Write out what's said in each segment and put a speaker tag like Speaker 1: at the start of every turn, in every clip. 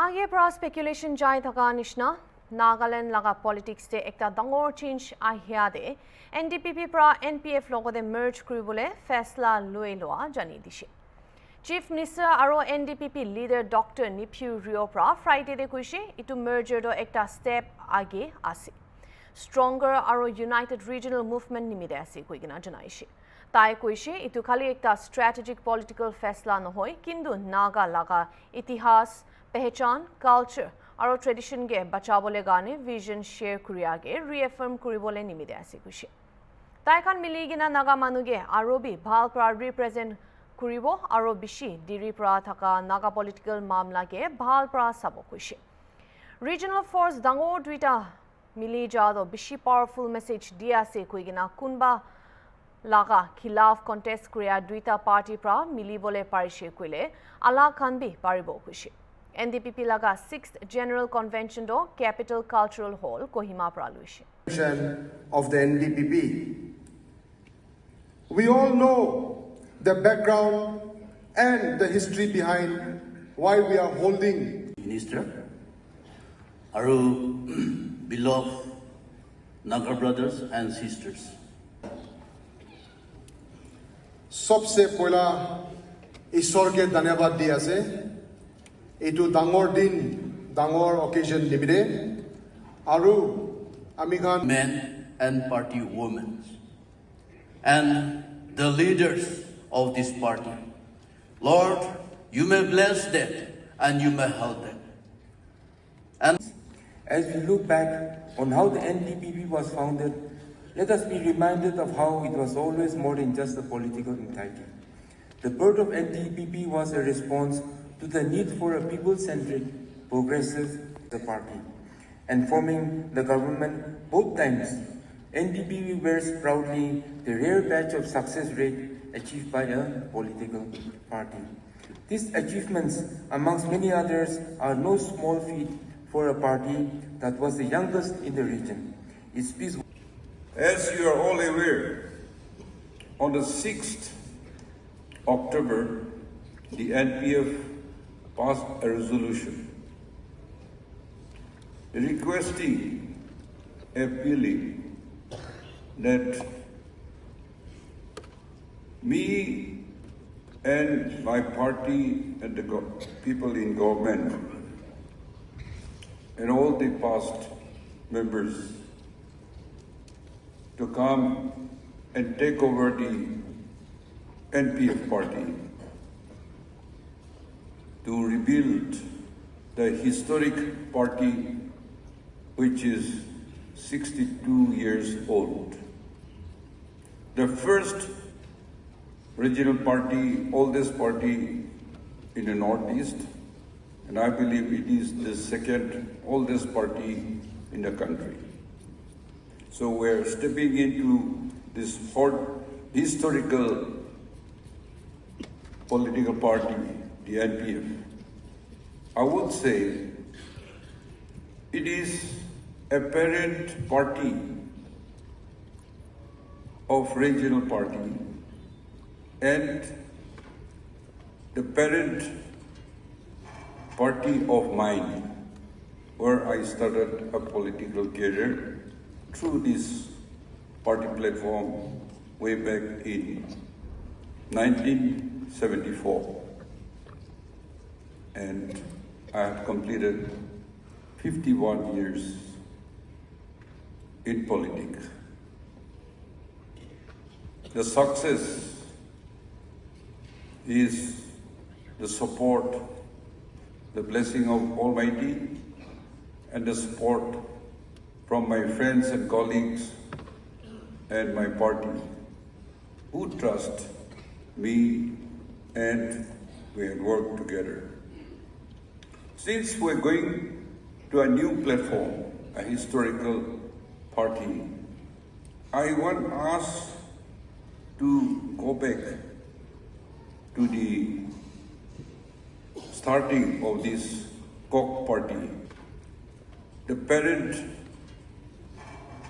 Speaker 1: आगे पर स्पेकुलेशन जाय थका निशना नागालैंड लगा पॉलिटिक्स ते एकता दंगोर चेंज आहिया दे एनडीपीपी पर एनपीएफ लोगों मर्ज करिबले फैसला लुई लोआ जानी दिशे चीफ मिनिस्टर और एनडीपीपी लीडर डॉक्टर निफ्यू रियो पर फ्राइडे दे कइसे इटु मर्जर दो एकता स्टेप आगे आसे स्ट्रंगर और यूनाइटेड रीजनल मूवमेंट निमिदे आसे कइगिना जनाइसे ताई कइसे इटु खाली एकता स्ट्रेटेजिक पॉलिटिकल फैसला नहोय किंतु नागा लगा इतिहास पहचान कल्चर और ट्रेडिशन के बचाबले गाने विजन शेयर करियागे रिएफर्म करिबले निमिदे आसे कइसे ताइखान मिलिगिना नागा मानुगे आरो भी भाल पर रिप्रेजेंट करिबो आरो बिशी दिरि पर थाका नागा पॉलिटिकल मामला के भाल पर साबो कइसे रीजनल फोर्स दांगोर दुइटा मिली जादो बिशी पावरफुल मैसेज दिया से कइगिना कुनबा लागा खिलाफ कॉन्टेस्ट क्रिया दुइटा पार्टी पर मिली बोले पारिशे कइले आला खान भी पारिबो कइसे NDPP laga 6th General Convention do Capital Cultural Hall Kohima praluishe.
Speaker 2: Of the NDPP. We all know the background and the history behind why we are holding.
Speaker 3: Minister, Aru, beloved Naga brothers and sisters.
Speaker 2: सबसे पहला ईश्वर के धन्यवाद दिया से एटू डांगर दिन डांगर occasion निमित्ते आरु आमिगान
Speaker 3: men and party women and the leaders of this party. Lord, you may bless them and you may help them. And
Speaker 4: as we look back on how the NDPP was founded, let us be reminded of how it was always more than just a political entity. The birth of NDPP was a response to the need for a people-centric, progressive party. And forming the government both times, NDP wears proudly the rare badge of success rate achieved by a political party. These achievements, amongst many others, are no small feat for a party that was the youngest in the region. It speaks.
Speaker 5: As you are all aware, on the 6th October, the NPF passed a resolution requesting, appealing that me and my party and the people in government and all the past members to come and take over the NPF party to rebuild the historic party which is 62 years old. The first regional party, oldest party in the Northeast, and I believe it is the second oldest party in the country. So we're stepping into this historical political party, the NPF. I would say it is a parent party of regional party and the parent party of mine, where I started a political career through this party platform way back in 1974. And I have completed 51 years in politics. The success is the support, the blessing of Almighty, and the support from my friends and colleagues and my party who trust me and we have worked together. Since we're going to a new platform, a historical party, I want us to go back to the starting of this Cock party, the parent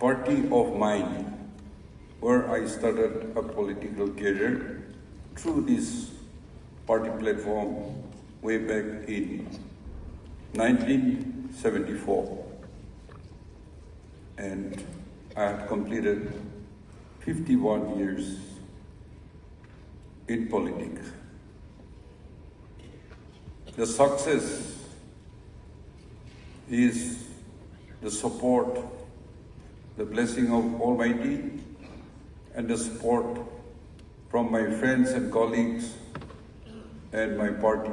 Speaker 5: party of mine, where I started a political career through this party platform way back in 1974, and I had completed 51 years in politics. The success is the support, the blessing of Almighty, and the support from my friends and colleagues and my party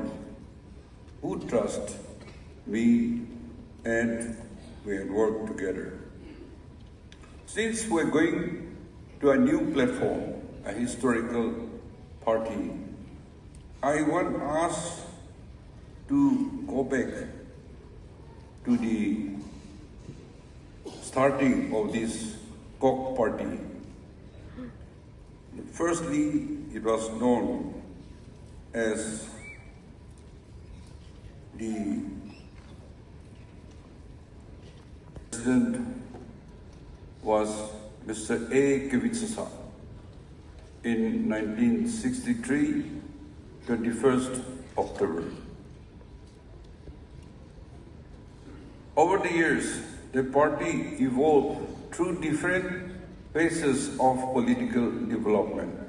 Speaker 5: who trust me, and we had worked together. Since we're going to a new platform, a historical party, I want us to go back to the starting of this Kok party. Firstly, it was known as the president was Mr. A. Kivitsasa in 1963, 21st October. Over the years, the party evolved through different phases of political development.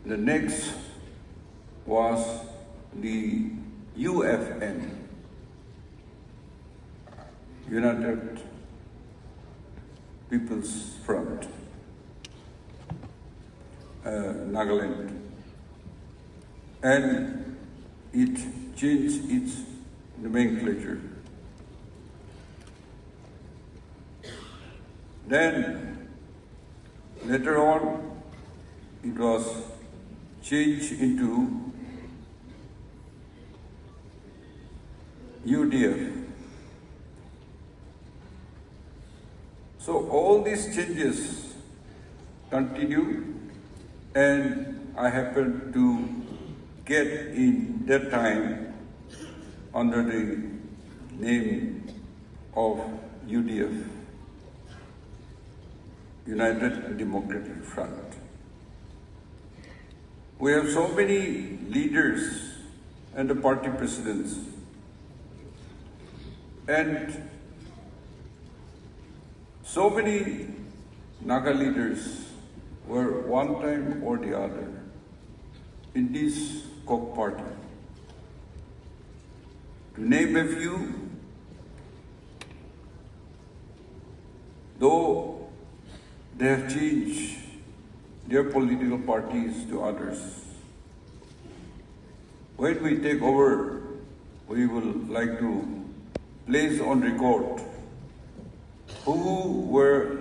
Speaker 5: The next was the UFN, United People's Front, Nagaland, and it changed its nomenclature. Then, later on, it was changed into UDF. So all these changes continue, and I happened to get in that time under the name of UDF, United Democratic Front. We have so many leaders and the party presidents, and so many Naga leaders were one time or the other in this Kok party. To name a few, though they have changed their political parties to others, when we take over, we will like to place on record who were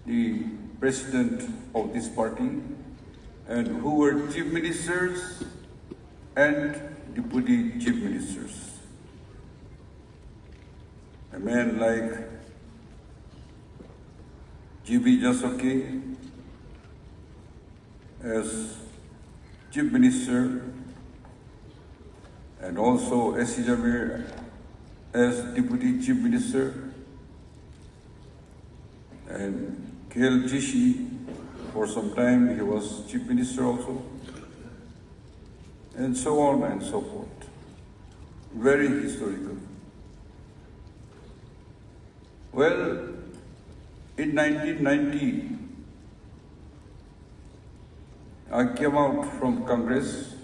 Speaker 5: the president of this party and who were chief ministers and deputy chief ministers. A man like G.B. Jasoke as chief minister, and also S.C. Jamir as deputy chief minister, and K.L. Jishi, for some time he was chief minister also, and so on and so forth. Very historical. Well, in 1990, I came out from Congress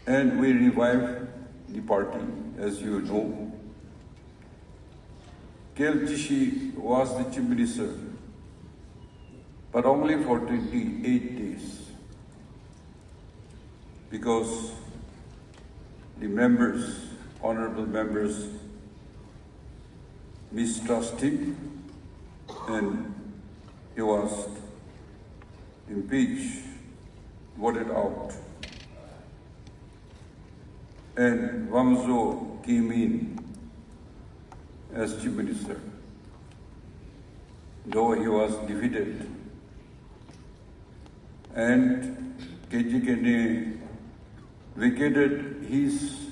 Speaker 5: and we revived the party, as you know. K.L. Jishi was the chief minister, but only for 28 days, because the members, honorable members, mistrust him, and he was impeached, voted out. And Wamzo came in as chief minister, though he was defeated. And K.G. Kene vacated his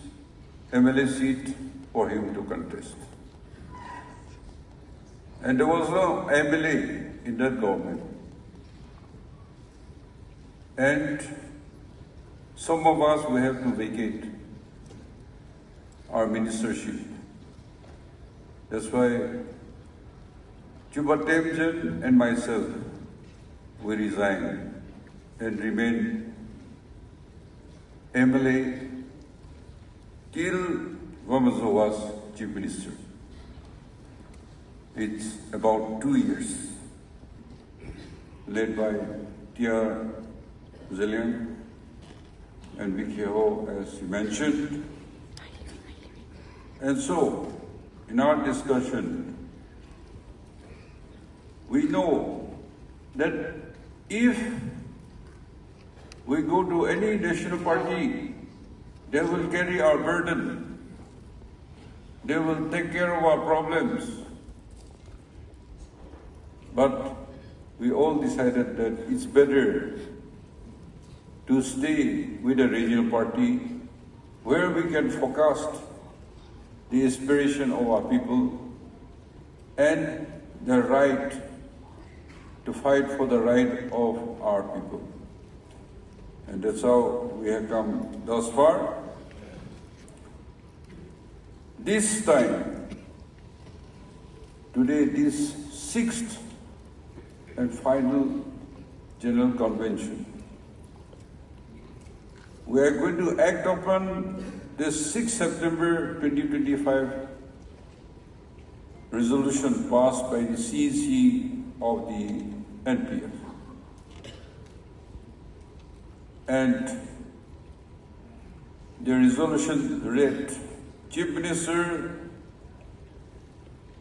Speaker 5: MLA seat for him to contest. And there was no MLA in that government. And some of us will have to vacate our ministership. That's why Chubatemjan and myself will resign and remain MLA till Wamazo was Chief Minister. It's about 2 years, led by Tia Zillian and Vicky Ho, as you mentioned. And so, in our discussion, we know that if we go to any national party, they will carry our burden. They will take care of our problems. But we all decided that it's better to stay with a regional party where we can forecast the aspiration of our people and the right to fight for the right of our people. And that's how we have come thus far. This time, today, this 6th and final General Convention, we are going to act upon the 6th September 2025 resolution passed by the CEC of the NPF. And the resolution read, Chief Minister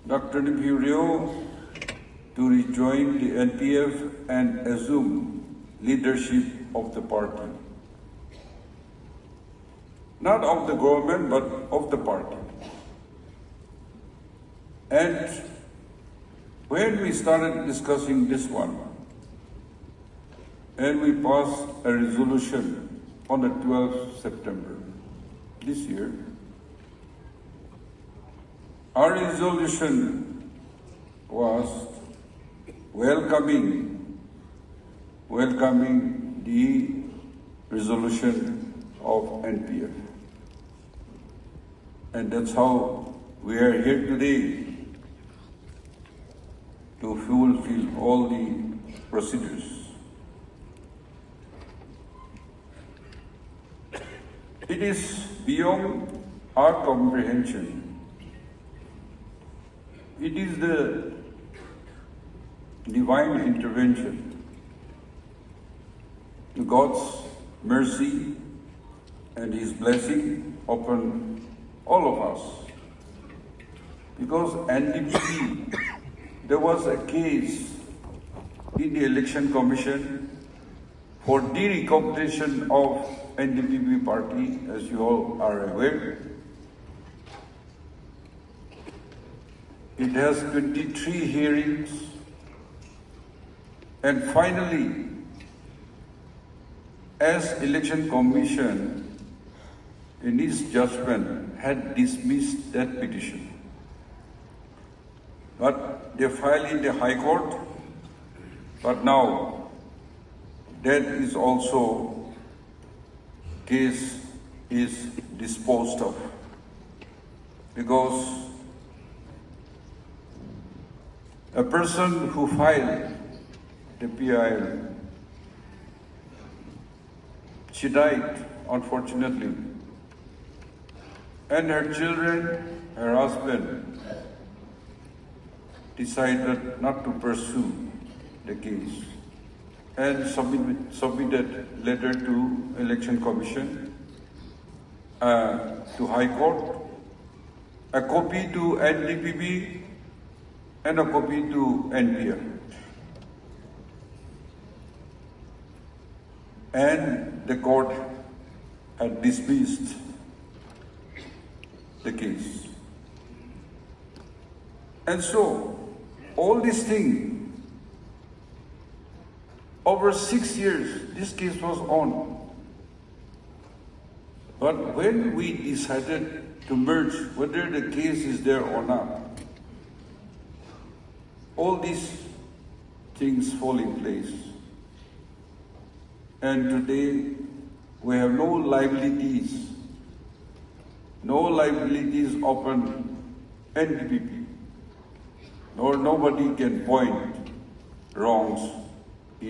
Speaker 5: Dr. Ndpp to rejoin the NPF and assume leadership of the party. Not of the government, but of the party. And when we started discussing this one, and we passed a resolution on the 12th September this year, our resolution was welcoming the resolution of NPF. And that's how we are here today, to fulfill all the procedures. It is beyond our comprehension. It is the divine intervention, God's mercy and His blessing upon all of us. Because Ndpp, there was a case in the Election Commission for derecognition of Ndpp party, as you all are aware. It has 23 hearings, and finally, as Election Commission, in its judgment, had dismissed that petition. But they filed in the High Court, but now that is also, case is disposed of. Because a person who filed the PIL, she died, unfortunately, and her children, her husband, decided not to pursue the case and submitted letter to Election Commission, to High Court, a copy to Ndpp, and a copy to NPF. And the court had dismissed the case. And so, all these things, over 6 years, this case was on. But when we decided to merge, whether the case is there or not, all these things fall in place. And today, We have no liabilities upon NDPP, nor nobody can point wrongs